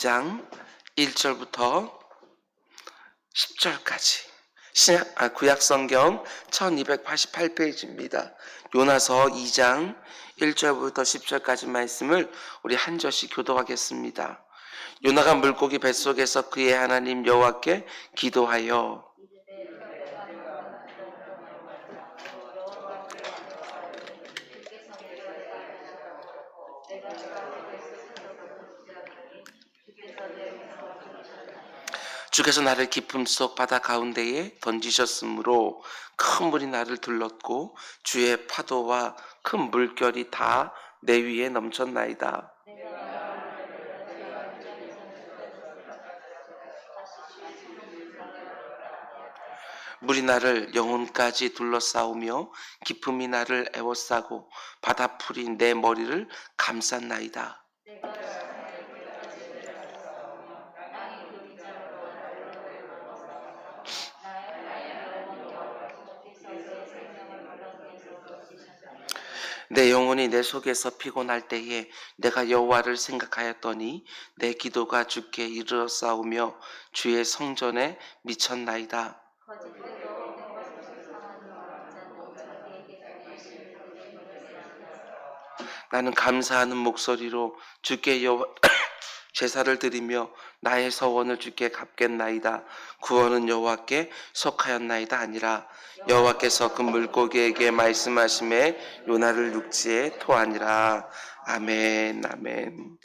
장 1절부터 10절까지 구약성경 1288페이지입니다. 요나서 2장 1절부터 10절까지 말씀을 우리 한 절씩 교도하겠습니다. 요나가 물고기 뱃속에서 그의 하나님 여호와께 기도하여 주께서 나를 깊음 속 바다 가운데에 던지셨으므로 큰 물이 나를 둘렀고 주의 파도와 큰 물결이 다 내 위에 넘쳤나이다. 물이 나를 영혼까지 둘러싸우며 깊음이 나를 에워싸고 바다풀이 내 머리를 감쌌나이다. 내 영혼이 내 속에서 피곤할 때에 내가 여호와를 생각하였더니 내 기도가 주께 이르렀사오며 주의 성전에 미쳤나이다. 나는 감사하는 목소리로 주께 제사를 드리며 나의 서원을 주께 갚겠나이다. 구원은 여호와께 속하였나이다 아니라 여호와께서 그 물고기에게 말씀하심에 요나를 육지에 토하니라. 아멘. 아멘.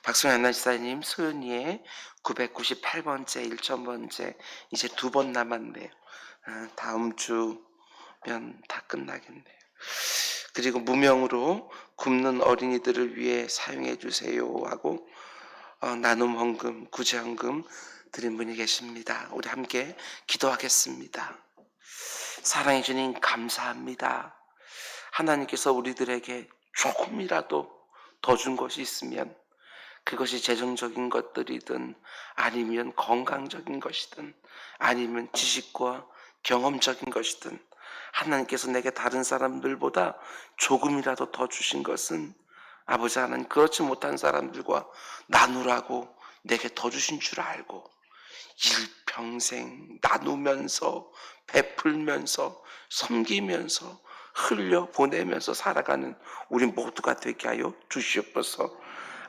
박승현 안나시사님 소연이의 998번째 1000번째 이제 2번 남았네요. 다음 주면 다 끝나겠네요. 그리고 무명으로 굶는 어린이들을 위해 사용해 주세요 하고 나눔 헌금, 구제 헌금 드린 분이 계십니다. 우리 함께 기도하겠습니다. 사랑해 주님 감사합니다. 하나님께서 우리들에게 조금이라도 더 준 것이 있으면 그것이 재정적인 것들이든 아니면 건강적인 것이든 아니면 지식과 경험적인 것이든 하나님께서 내게 다른 사람들보다 조금이라도 더 주신 것은 아버지 하나님 그렇지 못한 사람들과 나누라고 내게 더 주신 줄 알고 일평생 나누면서 베풀면서 섬기면서 흘려보내면서 살아가는 우리 모두가 되게 하여 주시옵소서.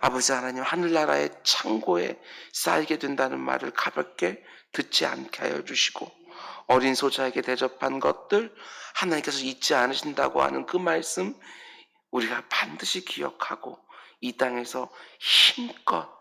아버지 하나님 하늘나라의 창고에 쌓이게 된다는 말을 가볍게 듣지 않게 하여 주시고 어린 소자에게 대접한 것들 하나님께서 잊지 않으신다고 하는 그 말씀 우리가 반드시 기억하고 이 땅에서 힘껏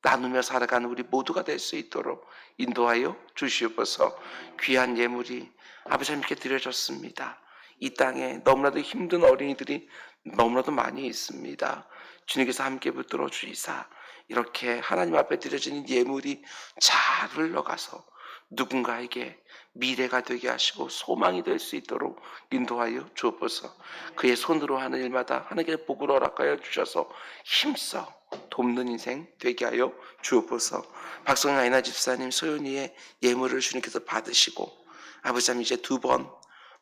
나누며 살아가는 우리 모두가 될 수 있도록 인도하여 주시옵소서. 귀한 예물이 아버지 하나님께 드려졌습니다. 이 땅에 너무나도 힘든 어린이들이 너무나도 많이 있습니다. 주님께서 함께 붙들어 주시사 이렇게 하나님 앞에 드려지는 예물이 잘 흘러가서 누군가에게 미래가 되게 하시고 소망이 될 수 있도록 인도하여 주옵소서. 그의 손으로 하는 일마다 하나님께 복을 허락하여 주셔서 힘써 돕는 인생 되게 하여 주옵소서. 박성현 아이나 집사님 소연이의 예물을 주님께서 받으시고 아버지 하나님 이제 2번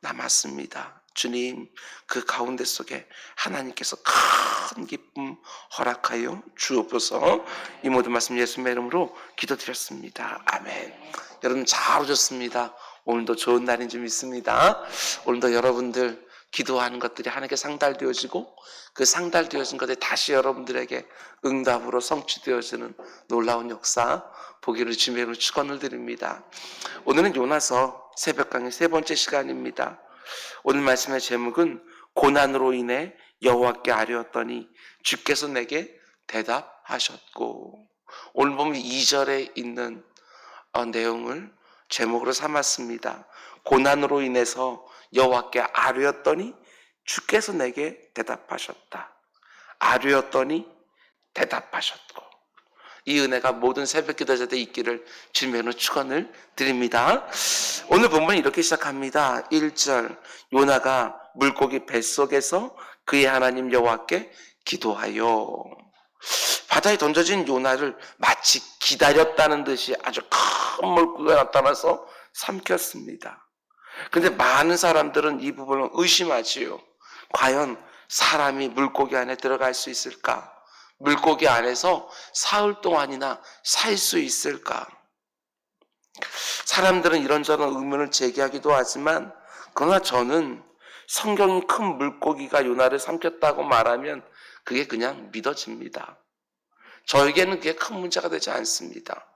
남았습니다. 주님 그 가운데 속에 하나님께서 큰 기쁨 허락하여 주옵소서. 이 모든 말씀 예수님의 이름으로 기도드렸습니다. 아멘. 여러분 잘 오셨습니다. 오늘도 좋은 날인 줄 믿습니다. 오늘도 여러분들 기도하는 것들이 하나님께 상달되어지고 그 상달되어진 것들이 다시 여러분들에게 응답으로 성취되어지는 놀라운 역사 보기를 주님으로 축원을 드립니다. 오늘은 요나서 새벽 강의 3번째 시간입니다. 오늘 말씀의 제목은 고난으로 인해 여호와께 아뢰었더니 주께서 내게 대답하셨고, 오늘 보면 2절에 있는 내용을 제목으로 삼았습니다. 고난으로 인해서 여호와께 아뢰었더니 주께서 내게 대답하셨다. 아뢰었더니 대답하셨고, 이 은혜가 모든 새벽 기도자들 있기를 주님으로 축원을 드립니다. 오늘 본문은 이렇게 시작합니다. 1절 요나가 물고기 뱃속에서 그의 하나님 여호와께 기도하여. 바다에 던져진 요나를 마치 기다렸다는 듯이 아주 큰 물고기가 나타나서 삼켰습니다. 그런데 많은 사람들은 이 부분을 의심하지요. 과연 사람이 물고기 안에 들어갈 수 있을까? 물고기 안에서 사흘 동안이나 살 수 있을까? 사람들은 이런저런 의문을 제기하기도 하지만, 그러나 저는 성경이 큰 물고기가 요나를 삼켰다고 말하면 그게 그냥 믿어집니다. 저에게는 그게 큰 문제가 되지 않습니다.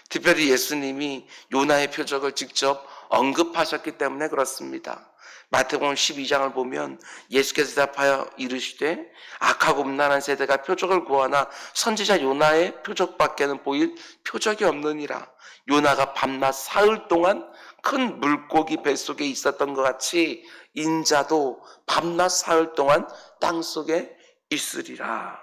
특별히 예수님이 요나의 표적을 직접 언급하셨기 때문에 그렇습니다. 마태복음 12장을 보면 예수께서 대답하여 이르시되 악하고 음란한 세대가 표적을 구하나 선지자 요나의 표적밖에는 보일 표적이 없느니라. 요나가 밤낮 사흘 동안 큰 물고기 뱃속에 있었던 것 같이 인자도 밤낮 사흘 동안 땅속에 있으리라.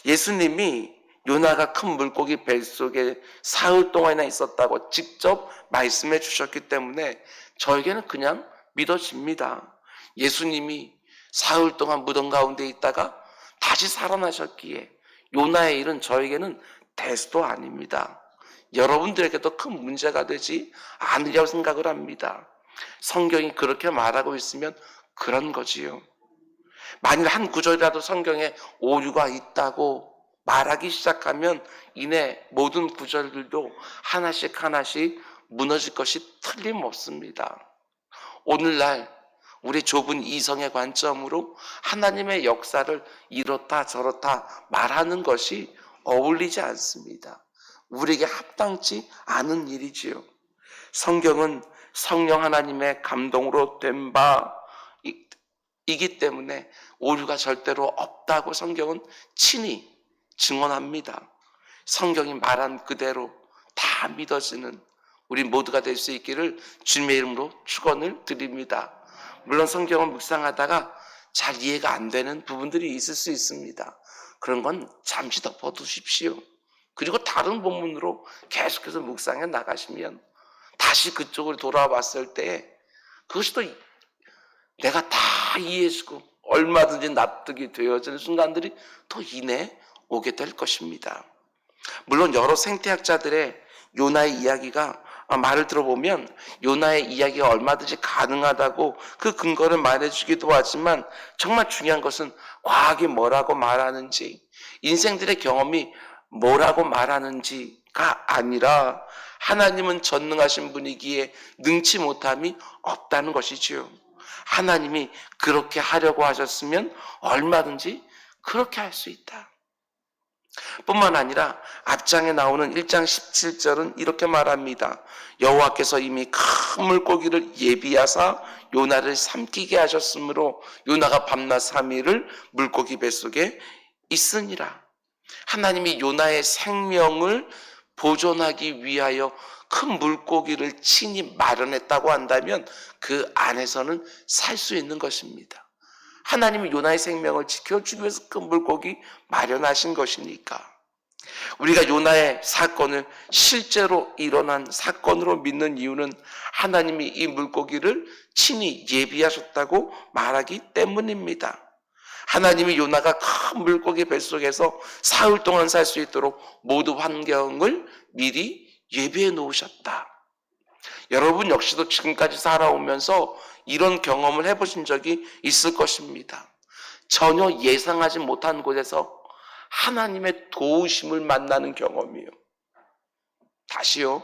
예수님이 요나가 큰 물고기 뱃속에 사흘 동안이나 있었다고 직접 말씀해 주셨기 때문에 저에게는 그냥 믿어집니다. 예수님이 사흘 동안 무덤 가운데 있다가 다시 살아나셨기에 요나의 일은 저에게는 대수도 아닙니다. 여러분들에게도 큰 문제가 되지 않으리라고 생각을 합니다. 성경이 그렇게 말하고 있으면 그런 거지요. 만일 한 구절이라도 성경에 오류가 있다고 말하기 시작하면 이내 모든 구절들도 하나씩 하나씩 무너질 것이 틀림없습니다. 오늘날 우리 좁은 이성의 관점으로 하나님의 역사를 이렇다 저렇다 말하는 것이 어울리지 않습니다. 우리에게 합당치 않은 일이지요. 성경은 성령 하나님의 감동으로 된 바이기 때문에 오류가 절대로 없다고 성경은 친히 증언합니다. 성경이 말한 그대로 다 믿어지는 우리 모두가 될 수 있기를 주님의 이름으로 축원을 드립니다. 물론 성경을 묵상하다가 잘 이해가 안 되는 부분들이 있을 수 있습니다. 그런 건 잠시 덮어두십시오. 그리고 다른 본문으로 계속해서 묵상해 나가시면 다시 그쪽으로 돌아왔을 때 그것이 또 내가 다 이해해주고 얼마든지 납득이 되어지는 순간들이 더 이내 오게 될 것입니다. 물론 여러 생태학자들의 요나의 이야기가 말을 들어보면 요나의 이야기가 얼마든지 가능하다고 그 근거를 말해주기도 하지만 정말 중요한 것은 과학이 뭐라고 말하는지 인생들의 경험이 뭐라고 말하는지가 아니라 하나님은 전능하신 분이기에 능치 못함이 없다는 것이지요. 하나님이 그렇게 하려고 하셨으면 얼마든지 그렇게 할 수 있다. 뿐만 아니라 앞장에 나오는 1장 17절은 이렇게 말합니다. 여호와께서 이미 큰 물고기를 예비하사 요나를 삼키게 하셨으므로 요나가 밤낮 3일을 물고기 뱃속에 있으니라. 하나님이 요나의 생명을 보존하기 위하여 큰 물고기를 친히 마련했다고 한다면 그 안에서는 살 수 있는 것입니다. 하나님이 요나의 생명을 지켜주기 위해서 큰 물고기 마련하신 것이니까. 우리가 요나의 사건을 실제로 일어난 사건으로 믿는 이유는 하나님이 이 물고기를 친히 예비하셨다고 말하기 때문입니다. 하나님이 요나가 큰 물고기 뱃속에서 사흘 동안 살 수 있도록 모든 환경을 미리 예비해 놓으셨다. 여러분 역시도 지금까지 살아오면서 이런 경험을 해보신 적이 있을 것입니다. 전혀 예상하지 못한 곳에서 하나님의 도우심을 만나는 경험이요. 다시요.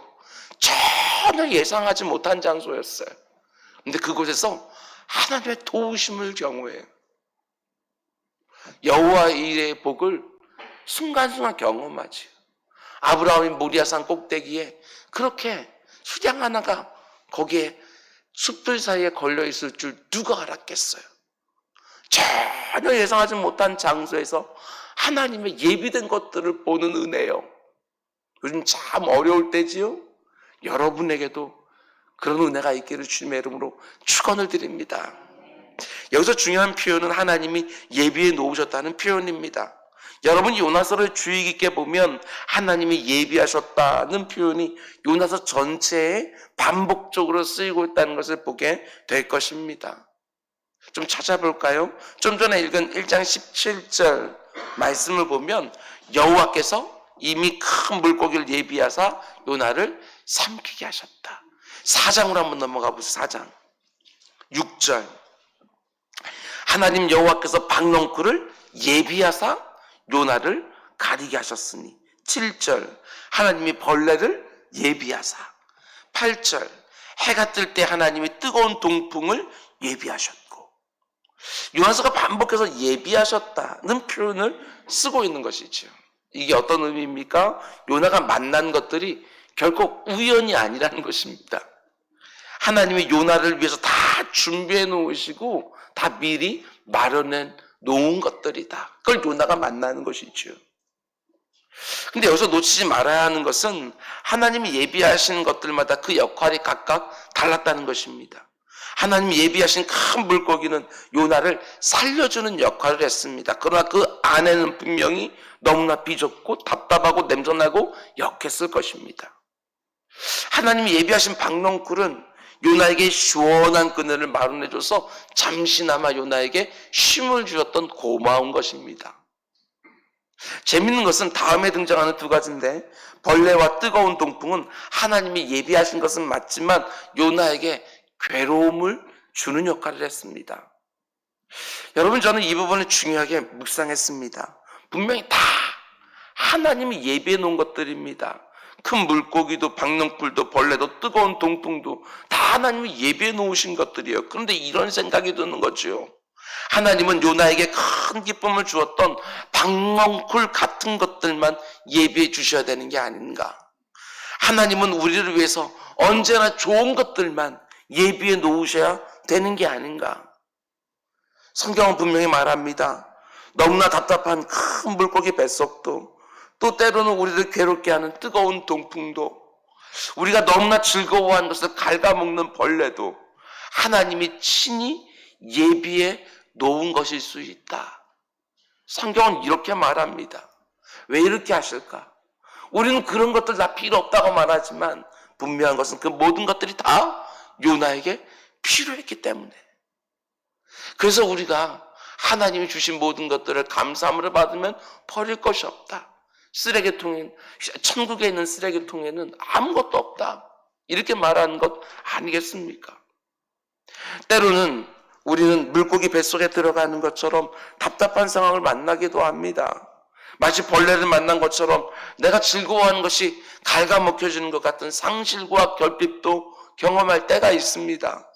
전혀 예상하지 못한 장소였어요. 근데 그곳에서 하나님의 도우심을 경험해요. 여호와의 일의 복을 순간순간 경험하지. 아브라함이 모리아산 꼭대기에 그렇게 수량 하나가 거기에 숲들 사이에 걸려있을 줄 누가 알았겠어요. 전혀 예상하지 못한 장소에서 하나님의 예비된 것들을 보는 은혜요. 요즘 참 어려울 때지요. 여러분에게도 그런 은혜가 있기를 주님의 이름으로 축원을 드립니다. 여기서 중요한 표현은 하나님이 예비해 놓으셨다는 표현입니다. 여러분 요나서를 주의 깊게 보면 하나님이 예비하셨다는 표현이 요나서 전체에 반복적으로 쓰이고 있다는 것을 보게 될 것입니다. 좀 찾아볼까요? 좀 전에 읽은 1장 17절 말씀을 보면 여호와께서 이미 큰 물고기를 예비하사 요나를 삼키게 하셨다. 4장으로 한번 넘어가 보세요. 4장 6절 하나님 여호와께서 박넝쿨을 예비하사 요나를 가리게 하셨으니. 7절 하나님이 벌레를 예비하사. 8절 해가 뜰 때 하나님이 뜨거운 동풍을 예비하셨고. 요나서가 반복해서 예비하셨다는 표현을 쓰고 있는 것이죠. 이게 어떤 의미입니까? 요나가 만난 것들이 결코 우연이 아니라는 것입니다. 하나님이 요나를 위해서 다 준비해 놓으시고 다 미리 마련해 놓은 것들이다. 그걸 요나가 만나는 것이죠. 근데 여기서 놓치지 말아야 하는 것은 하나님이 예비하신 것들마다 그 역할이 각각 달랐다는 것입니다. 하나님이 예비하신 큰 물고기는 요나를 살려주는 역할을 했습니다. 그러나 그 안에는 분명히 너무나 비좁고 답답하고 냄새나고 역했을 것입니다. 하나님이 예비하신 박넝쿨은 요나에게 시원한 그늘을 마련해줘서 잠시나마 요나에게 쉼을 주었던 고마운 것입니다. 재밌는 것은 다음에 등장하는 두 가지인데, 벌레와 뜨거운 동풍은 하나님이 예비하신 것은 맞지만 요나에게 괴로움을 주는 역할을 했습니다. 여러분, 저는 이 부분을 중요하게 묵상했습니다. 분명히 다 하나님이 예비해 놓은 것들입니다. 큰 물고기도 박넝쿨도 벌레도 뜨거운 동풍도 다 하나님이 예비해 놓으신 것들이에요. 그런데 이런 생각이 드는 거죠. 하나님은 요나에게 큰 기쁨을 주었던 박넝쿨 같은 것들만 예비해 주셔야 되는 게 아닌가. 하나님은 우리를 위해서 언제나 좋은 것들만 예비해 놓으셔야 되는 게 아닌가. 성경은 분명히 말합니다. 너무나 답답한 큰 물고기 뱃속도, 또 때로는 우리를 괴롭게 하는 뜨거운 동풍도, 우리가 너무나 즐거워하는 것을 갉아먹는 벌레도 하나님이 친히 예비해 놓은 것일 수 있다. 성경은 이렇게 말합니다. 왜 이렇게 하실까? 우리는 그런 것들 다 필요 없다고 말하지만 분명한 것은 그 모든 것들이 다 요나에게 필요했기 때문에. 그래서 우리가 하나님이 주신 모든 것들을 감사함으로 받으면 버릴 것이 없다. 천국에 있는 쓰레기통에는 아무것도 없다. 이렇게 말하는 것 아니겠습니까? 때로는 우리는 물고기 뱃속에 들어가는 것처럼 답답한 상황을 만나기도 합니다. 마치 벌레를 만난 것처럼 내가 즐거워하는 것이 갉아먹혀지는 것 같은 상실과 결핍도 경험할 때가 있습니다.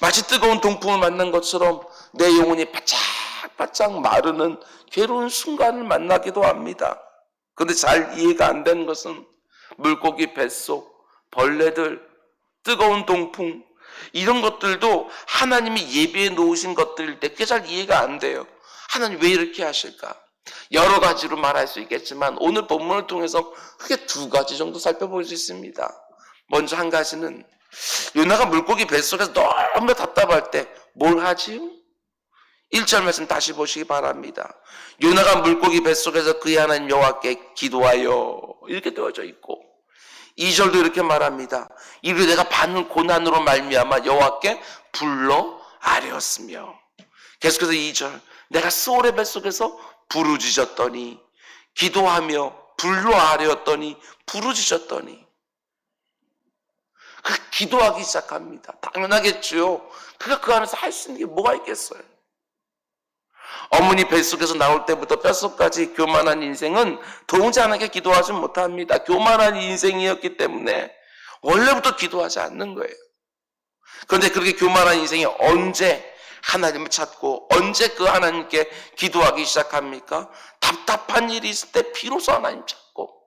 마치 뜨거운 동풍을 만난 것처럼 내 영혼이 바짝바짝 마르는 괴로운 순간을 만나기도 합니다. 그런데 잘 이해가 안 되는 것은 물고기 뱃속, 벌레들, 뜨거운 동풍, 이런 것들도 하나님이 예비해 놓으신 것들일 때 그게 잘 이해가 안 돼요. 하나님 왜 이렇게 하실까? 여러 가지로 말할 수 있겠지만 오늘 본문을 통해서 크게 두 가지 정도 살펴볼 수 있습니다. 먼저 한 가지는 요나가 물고기 뱃속에서 너무 답답할 때 뭘 하지요? 1절 말씀 다시 보시기 바랍니다. 요나가 물고기 뱃속에서 그의 하나님 여호와께 기도하여, 이렇게 되어져 있고 2절도 이렇게 말합니다. 이르되 내가 받는 고난으로 말미암아 여호와께 불러 아뢰었으며. 계속해서 2절 내가 스올의 뱃속에서 부르짖었더니, 기도하며 불러 아뢰었더니 부르짖었더니. 그 기도하기 시작합니다. 당연하겠죠. 그가 그 안에서 할 수 있는 게 뭐가 있겠어요? 어머니 뱃속에서 나올 때부터 뼛속까지 교만한 인생은 동자하게 기도하지 못합니다. 교만한 인생이었기 때문에 원래부터 기도하지 않는 거예요. 그런데 그렇게 교만한 인생이 언제 하나님을 찾고 언제 그 하나님께 기도하기 시작합니까? 답답한 일이 있을 때 비로소 하나님 찾고,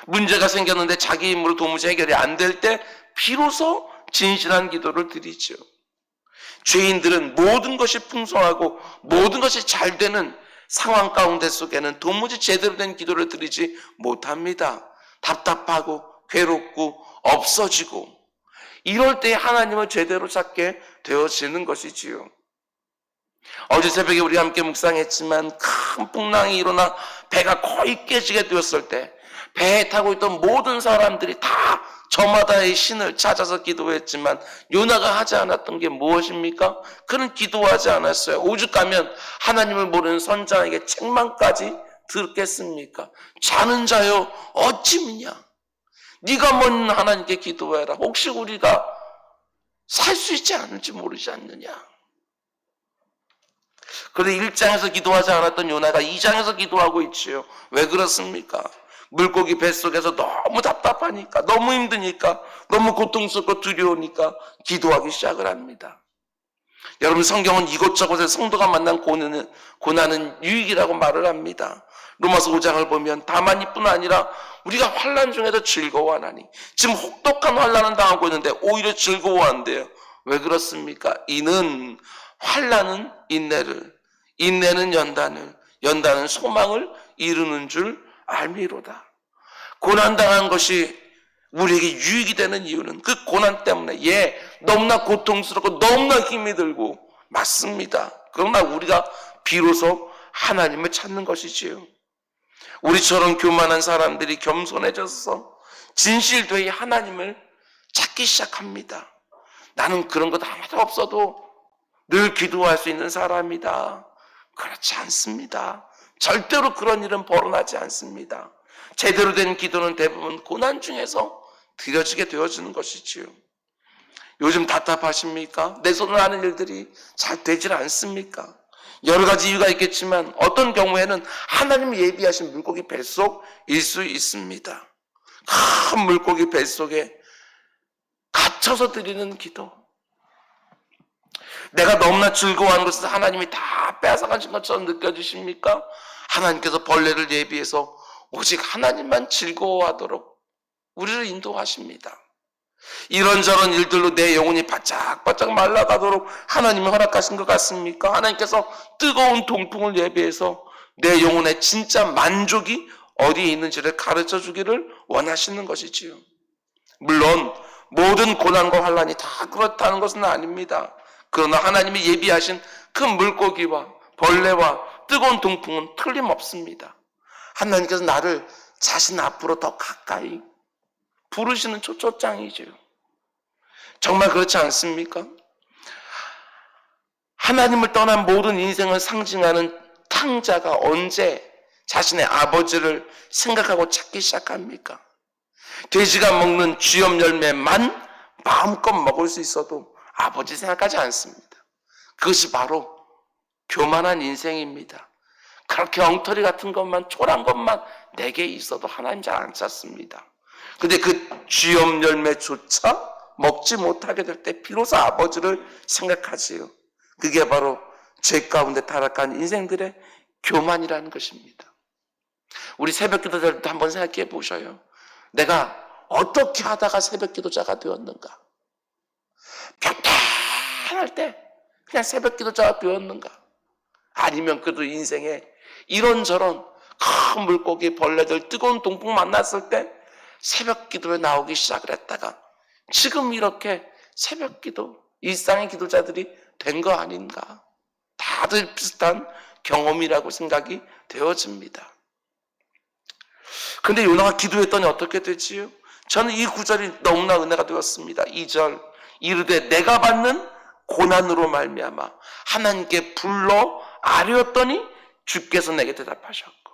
문제가 생겼는데 자기 힘으로 도무지 해결이 안 될 때 비로소 진실한 기도를 드리죠. 죄인들은 모든 것이 풍성하고 모든 것이 잘 되는 상황 가운데 속에는 도무지 제대로 된 기도를 드리지 못합니다. 답답하고 괴롭고 없어지고, 이럴 때 하나님을 제대로 찾게 되어지는 것이지요. 어제 새벽에 우리 함께 묵상했지만 큰 풍랑이 일어나 배가 거의 깨지게 되었을 때 배에 타고 있던 모든 사람들이 다 저마다의 신을 찾아서 기도했지만 요나가 하지 않았던 게 무엇입니까? 그는 기도하지 않았어요. 오죽하면 하나님을 모르는 선장에게 책망까지 듣겠습니까? 자는 자여 어찌 미냐? 네가 먼 하나님께 기도해라. 혹시 우리가 살 수 있지 않을지 모르지 않느냐? 그런데 1장에서 기도하지 않았던 요나가 2장에서 기도하고 있지요. 왜 그렇습니까? 물고기 뱃속에서 너무 답답하니까, 너무 힘드니까, 너무 고통스럽고 두려우니까 기도하기 시작을 합니다. 여러분, 성경은 이곳저곳에 성도가 만난 고난은 유익이라고 말을 합니다. 로마서 5장을 보면 다만 이뿐 아니라 우리가 환난 중에도 즐거워하나니, 지금 혹독한 환난을 당하고 있는데 오히려 즐거워한대요. 왜 그렇습니까? 이는 환난은 인내를, 인내는 연단을, 연단은 소망을 이루는 줄 알미로다. 고난당한 것이 우리에게 유익이 되는 이유는 그 고난 때문에, 너무나 고통스럽고 너무나 힘이 들고 맞습니다. 그러나 우리가 비로소 하나님을 찾는 것이지요. 우리처럼 교만한 사람들이 겸손해져서 진실되이 하나님을 찾기 시작합니다. 나는 그런 것 하나도 없어도 늘 기도할 수 있는 사람이다. 그렇지 않습니다. 절대로 그런 일은 벌어나지 않습니다. 제대로 된 기도는 대부분 고난 중에서 드려지게 되어지는 것이지요. 요즘 답답하십니까? 내 손으로 하는 일들이 잘 되질 않습니까? 여러 가지 이유가 있겠지만 어떤 경우에는 하나님이 예비하신 물고기 뱃속일 수 있습니다. 큰 물고기 뱃속에 갇혀서 드리는 기도. 내가 너무나 즐거워하는 것을 하나님이 다 빼앗아가신 것처럼 느껴지십니까? 하나님께서 벌레를 예비해서 오직 하나님만 즐거워하도록 우리를 인도하십니다. 이런저런 일들로 내 영혼이 바짝바짝 말라가도록 하나님이 허락하신 것 같습니까? 하나님께서 뜨거운 동풍을 예비해서 내 영혼의 진짜 만족이 어디에 있는지를 가르쳐 주기를 원하시는 것이지요. 물론 모든 고난과 환난이 다 그렇다는 것은 아닙니다. 그러나 하나님이 예비하신 큰 물고기와 벌레와 뜨거운 동풍은 틀림없습니다. 하나님께서 나를 자신 앞으로 더 가까이 부르시는 초초장이죠. 정말 그렇지 않습니까? 하나님을 떠난 모든 인생을 상징하는 탕자가 언제 자신의 아버지를 생각하고 찾기 시작합니까? 돼지가 먹는 쥐염 열매만 마음껏 먹을 수 있어도 아버지 생각하지 않습니다. 그것이 바로 교만한 인생입니다. 그렇게 엉터리 같은 것만, 초란 것만 내게 있어도 하나님 잘 안 찾습니다. 근데 그 쥐염 열매조차 먹지 못하게 될 때 비로소 아버지를 생각하지요. 그게 바로 죄 가운데 타락한 인생들의 교만이라는 것입니다. 우리 새벽 기도자들도 한번 생각해 보셔요. 내가 어떻게 하다가 새벽 기도자가 되었는가? 평탄할 때 그냥 새벽 기도자가 되었는가? 아니면 그래도 인생에 이런저런 큰 물고기, 벌레들, 뜨거운 동풍 만났을 때 새벽 기도에 나오기 시작을 했다가 지금 이렇게 새벽 기도, 일상의 기도자들이 된 거 아닌가? 다들 비슷한 경험이라고 생각이 되어집니다. 근데 요나가 기도했더니 어떻게 되지요? 저는 이 구절이 너무나 은혜가 되었습니다. 2절, 이르되 내가 받는 고난으로 말미암아 하나님께 불러 아뢰었더니 주께서 내게 대답하셨고,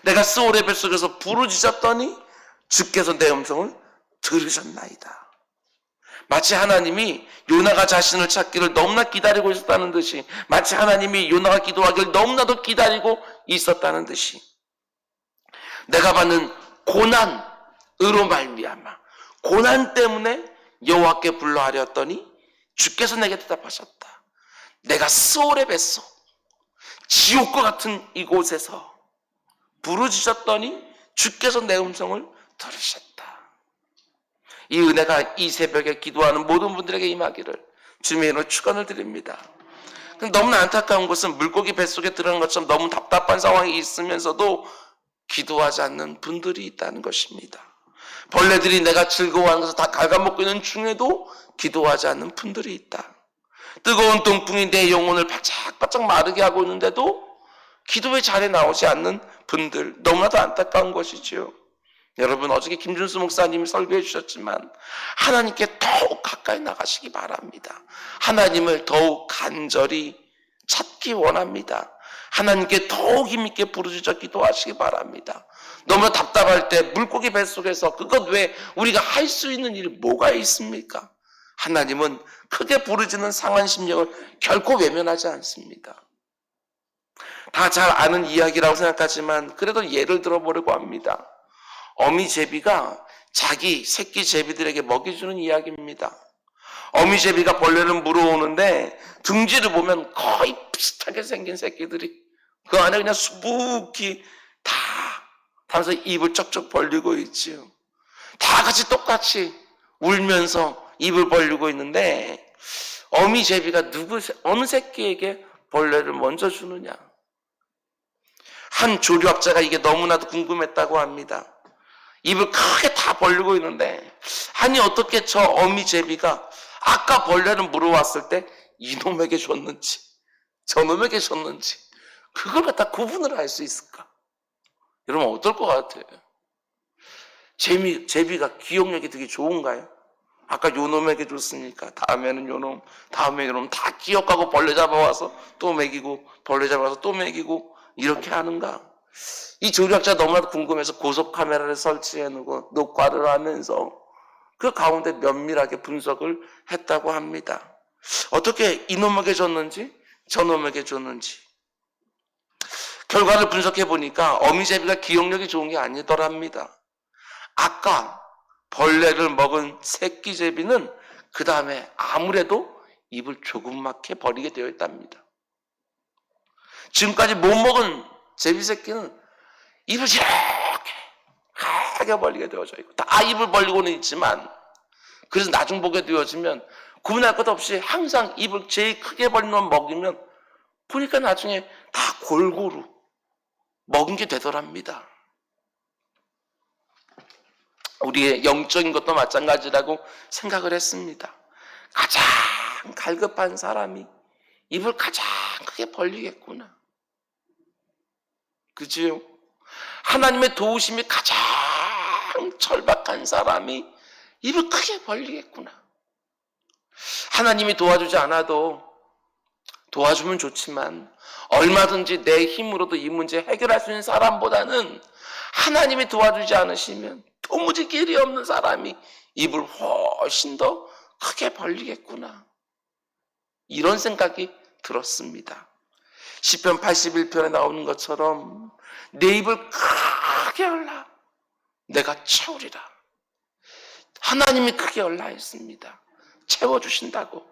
내가 스올의 뱃속에서 부르짖었더니 주께서 내 음성을 들으셨나이다. 마치 하나님이 요나가 자신을 찾기를 너무나 기다리고 있었다는 듯이, 마치 하나님이 요나가 기도하기를 너무나도 기다리고 있었다는 듯이, 내가 받는 고난으로 말미암아, 고난 때문에 여호와께 불러 아뢰었더니 주께서 내게 대답하셨다. 내가 스올의 뱃속, 지옥과 같은 이곳에서 부르짖었더니 주께서 내 음성을 들으셨다. 이 은혜가 이 새벽에 기도하는 모든 분들에게 임하기를 주님의 이름으로 축원을 드립니다. 너무나 안타까운 것은 물고기 뱃속에 들어간 것처럼 너무 답답한 상황이 있으면서도 기도하지 않는 분들이 있다는 것입니다. 벌레들이 내가 즐거워하는 것을 다 갉아먹고 있는 중에도 기도하지 않는 분들이 있다. 뜨거운 동풍이 내 영혼을 바짝바짝 마르게 하고 있는데도 기도의 자리에 나오지 않는 분들, 너무나도 안타까운 것이지요. 여러분, 어저께 김준수 목사님이 설교해 주셨지만 하나님께 더욱 가까이 나가시기 바랍니다. 하나님을 더욱 간절히 찾기 원합니다. 하나님께 더욱 힘있게 부르짖어 기도하시기 바랍니다. 너무나 답답할 때 물고기 뱃속에서 그것 외에 우리가 할 수 있는 일이 뭐가 있습니까? 하나님은 크게 부르짖는 상한 심령을 결코 외면하지 않습니다. 다 잘 아는 이야기라고 생각하지만 그래도 예를 들어보려고 합니다. 어미 제비가 자기 새끼 제비들에게 먹이주는 이야기입니다. 어미 제비가 벌레를 물어오는데 둥지를 보면 거의 비슷하게 생긴 새끼들이 그 안에 그냥 수북히 다 하면서 입을 쩍쩍 벌리고 있지요. 다 같이 똑같이 울면서 입을 벌리고 있는데 어미 제비가 어느 새끼에게 벌레를 먼저 주느냐. 한 조류학자가 이게 너무나도 궁금했다고 합니다. 입을 크게 다 벌리고 있는데 아니 어떻게 저 어미 제비가 아까 벌레를 물어왔을 때 이놈에게 줬는지 저놈에게 줬는지 그걸 갖다 구분을 할 수 있을까? 여러분 어떨 것 같아요? 제비가 기억력이 되게 좋은가요? 아까 요놈에게 줬으니까 다음에는 요놈, 다음에 요놈 다 기억하고 벌레 잡아와서 또 먹이고 벌레 잡아와서 또 먹이고 이렇게 하는가? 이 조류학자 너무나도 궁금해서 고속 카메라를 설치해놓고 녹화를 하면서 그 가운데 면밀하게 분석을 했다고 합니다. 어떻게 이놈에게 줬는지 저놈에게 줬는지 결과를 분석해 보니까 어미제비가 기억력이 좋은 게 아니더랍니다. 아까 벌레를 먹은 새끼 제비는 그 다음에 아무래도 입을 조그맣게 벌리게 되어 있답니다. 지금까지 못 먹은 제비 새끼는 입을 이렇게 크게 벌리게 되어져 있고 다 입을 벌리고는 있지만 그래서 나중 보게 되어지면 구분할 것 없이 항상 입을 제일 크게 벌린 놈 먹이면 보니까 나중에 다 골고루 먹은 게 되더랍니다. 우리의 영적인 것도 마찬가지라고 생각을 했습니다. 가장 갈급한 사람이 입을 가장 크게 벌리겠구나. 그지요? 하나님의 도우심이 가장 절박한 사람이 입을 크게 벌리겠구나. 하나님이 도와주지 않아도 도와주면 좋지만 얼마든지 내 힘으로도 이 문제 해결할 수 있는 사람보다는 하나님이 도와주지 않으시면 도무지 길이 없는 사람이 입을 훨씬 더 크게 벌리겠구나. 이런 생각이 들었습니다. 시편 81편에 나오는 것처럼 내 입을 크게 열라 내가 채우리라. 하나님이 크게 열라 했습니다. 채워주신다고.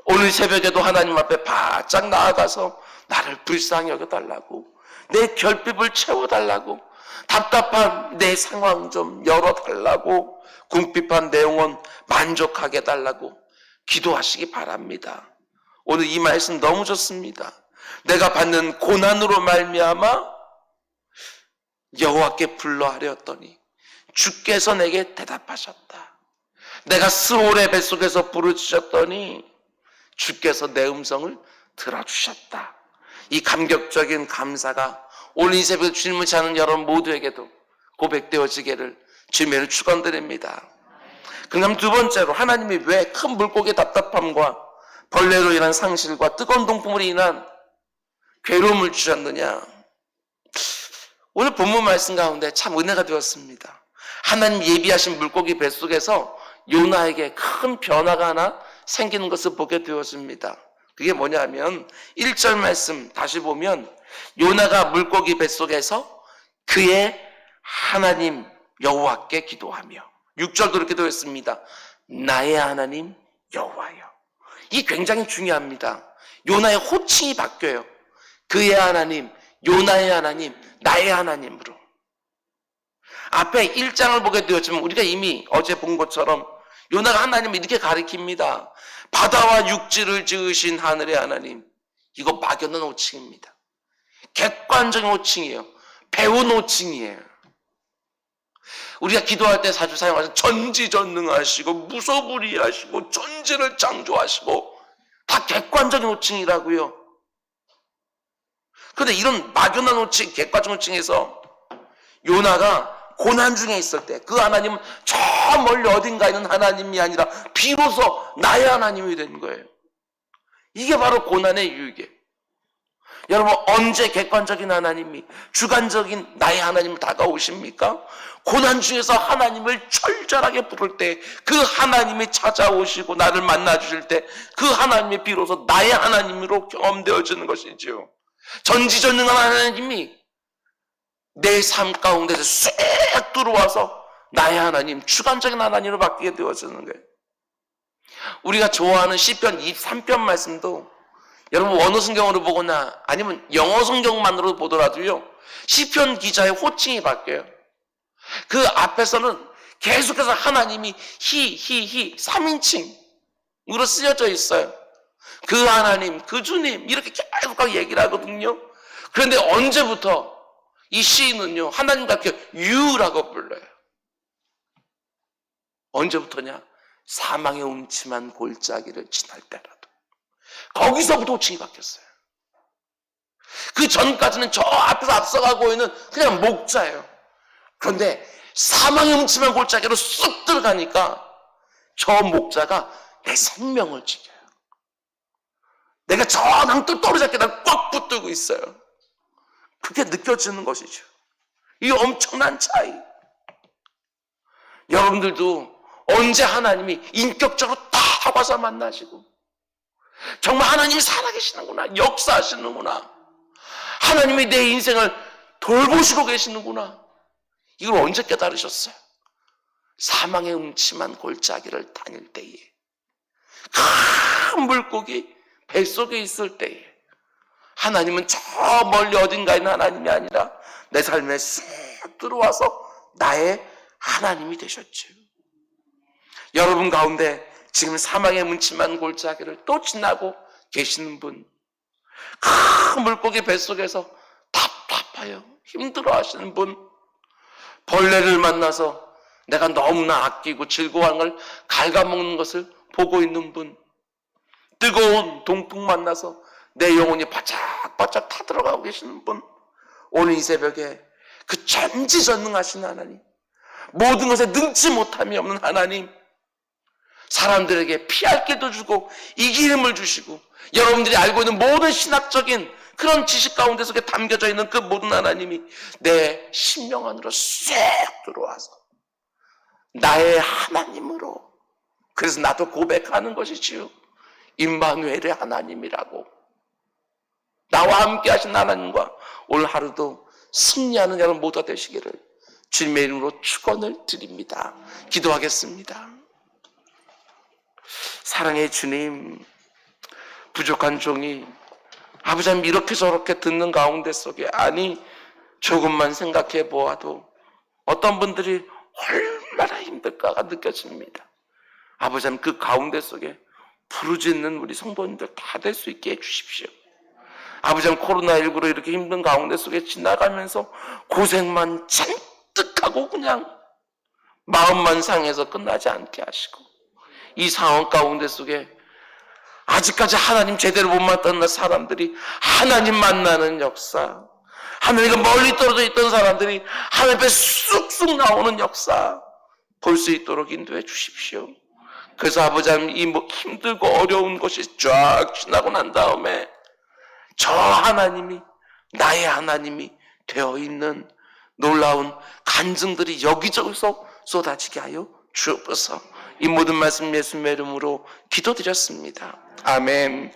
오늘 새벽에도 하나님 앞에 바짝 나아가서 나를 불쌍히 여겨달라고, 내 결핍을 채워달라고, 답답한 내 상황 좀 열어달라고, 궁핍한 내 영혼 만족하게 해달라고 기도하시기 바랍니다. 오늘 이 말씀 너무 좋습니다. 내가 받는 고난으로 말미암아 여호와께 불러하려더니 주께서 내게 대답하셨다. 내가 스올의 뱃속에서 부르짖었더니 주께서 내 음성을 들어주셨다. 이 감격적인 감사가 오늘 이 새벽에 주님을 찾는 여러분 모두에게도 고백되어지기를 주님을 축원드립니다. 그럼 두 번째로 하나님이 왜 큰 물고기의 답답함과 벌레로 인한 상실과 뜨거운 동풍으로 인한 괴로움을 주셨느냐? 오늘 본문 말씀 가운데 참 은혜가 되었습니다. 하나님 예비하신 물고기 뱃속에서 요나에게 큰 변화가 하나 생기는 것을 보게 되었습니다. 그게 뭐냐면 1절 말씀 다시 보면 요나가 물고기 뱃속에서 그의 하나님 여호와께 기도하며 6절도 이렇게 되었습니다. 나의 하나님 여호와여. 이게 굉장히 중요합니다. 요나의 호칭이 바뀌어요. 그의 하나님, 요나의 하나님, 나의 하나님으로. 앞에 1장을 보게 되었지만 우리가 이미 어제 본 것처럼 요나가 하나님을 이렇게 가리킵니다. 바다와 육지를 지으신 하늘의 하나님. 이거 막연한 호칭입니다. 객관적인 호칭이에요. 배운 호칭이에요. 우리가 기도할 때 자주 사용하는 전지전능하시고 무소불위하시고 존재를 창조하시고 다 객관적인 호칭이라고요. 그런데 이런 막연한 호칭, 객관적 호칭에서 요나가 고난 중에 있을 때 그 하나님은 저 멀리 어딘가에 있는 하나님이 아니라 비로소 나의 하나님이 된 거예요. 이게 바로 고난의 유익이에요. 여러분, 언제 객관적인 하나님이, 주관적인 나의 하나님이 다가오십니까? 고난 중에서 하나님을 철저하게 부를 때 그 하나님이 찾아오시고 나를 만나주실 때 그 하나님이 비로소 나의 하나님으로 경험되어지는 것이지요. 전지전능한 하나님이 내 삶 가운데서 쑥 들어와서 나의 하나님, 주관적인 하나님으로 바뀌게 되어지는 거예요. 우리가 좋아하는 시편 23편 말씀도 여러분 원어 성경으로 보거나 아니면 영어 성경만으로 보더라도요, 시편 기자의 호칭이 바뀌어요. 그 앞에서는 계속해서 하나님이 히 3인칭으로 쓰여져 있어요. 그 하나님, 그 주님 이렇게 계속 얘기를 하거든요. 그런데 언제부터 이 시인은요 하나님과 함께 유라고 불러요. 언제부터냐? 사망의 음침한 골짜기를 지날 때라도. 거기서부터 호칭이 바뀌었어요. 그 전까지는 저 앞에서 앞서가고 있는 그냥 목자예요. 그런데 사망의 음침한 골짜기로 쑥 들어가니까 저 목자가 내 생명을 지켜요. 내가 저 낭떠 떨어졌게 날 꽉 붙들고 있어요. 그게 느껴지는 것이죠. 이 엄청난 차이. 여러분들도 언제 하나님이 인격적으로 딱 와서 만나시고 정말 하나님이 살아계시는구나, 역사하시는구나, 하나님이 내 인생을 돌보시고 계시는구나, 이걸 언제 깨달으셨어요? 사망의 음침한 골짜기를 다닐 때에, 큰 물고기 뱃속에 있을 때에 하나님은 저 멀리 어딘가에 있는 하나님이 아니라 내 삶에 쑥 들어와서 나의 하나님이 되셨죠. 여러분 가운데 지금 사망의 음침한 골짜기를 또 지나고 계시는 분, 큰 물고기 뱃속에서 답답하여 힘들어 하시는 분, 벌레를 만나서 내가 너무나 아끼고 즐거워하는 걸 갉아먹는 것을 보고 있는 분, 뜨거운 동풍 만나서 내 영혼이 바짝바짝 타들어가고 계시는 분, 오늘 이 새벽에 그 전지전능하신 하나님, 모든 것에 능치 못함이 없는 하나님, 사람들에게 피할 길도 주고 이길 힘을 주시고 여러분들이 알고 있는 모든 신학적인 그런 지식 가운데 속에 담겨져 있는 그 모든 하나님이 내 심령 안으로 쏙 들어와서 나의 하나님으로, 그래서 나도 고백하는 것이지요. 임마누엘의 하나님이라고. 나와 함께 하신 하나님과 오늘 하루도 승리하는 여러분 모두가 되시기를 주님의 이름으로 축원을 드립니다. 기도하겠습니다. 사랑의 주님, 부족한 종이 아버지 하나님 이렇게 저렇게 듣는 가운데 속에, 아니 조금만 생각해 보아도 어떤 분들이 얼마나 힘들까가 느껴집니다. 아버지 하나님 그 가운데 속에 부르짖는 우리 성도님들 다 될 수 있게 해주십시오. 아버지 하나님 코로나19로 이렇게 힘든 가운데 속에 지나가면서 고생만 잔뜩 하고 그냥 마음만 상해서 끝나지 않게 하시고, 이 상황 가운데 속에 아직까지 하나님 제대로 못 만났던 사람들이 하나님 만나는 역사, 하나님과 멀리 떨어져 있던 사람들이 하나님 앞에 쑥쑥 나오는 역사 볼 수 있도록 인도해 주십시오. 그래서 아버지 하나님 이 힘들고 어려운 것이 쫙 지나고 난 다음에 저 하나님이 나의 하나님이 되어 있는 놀라운 간증들이 여기저기서 쏟아지게 하여 주옵소서. 이 모든 말씀 예수님의 이름으로 기도드렸습니다. 아멘.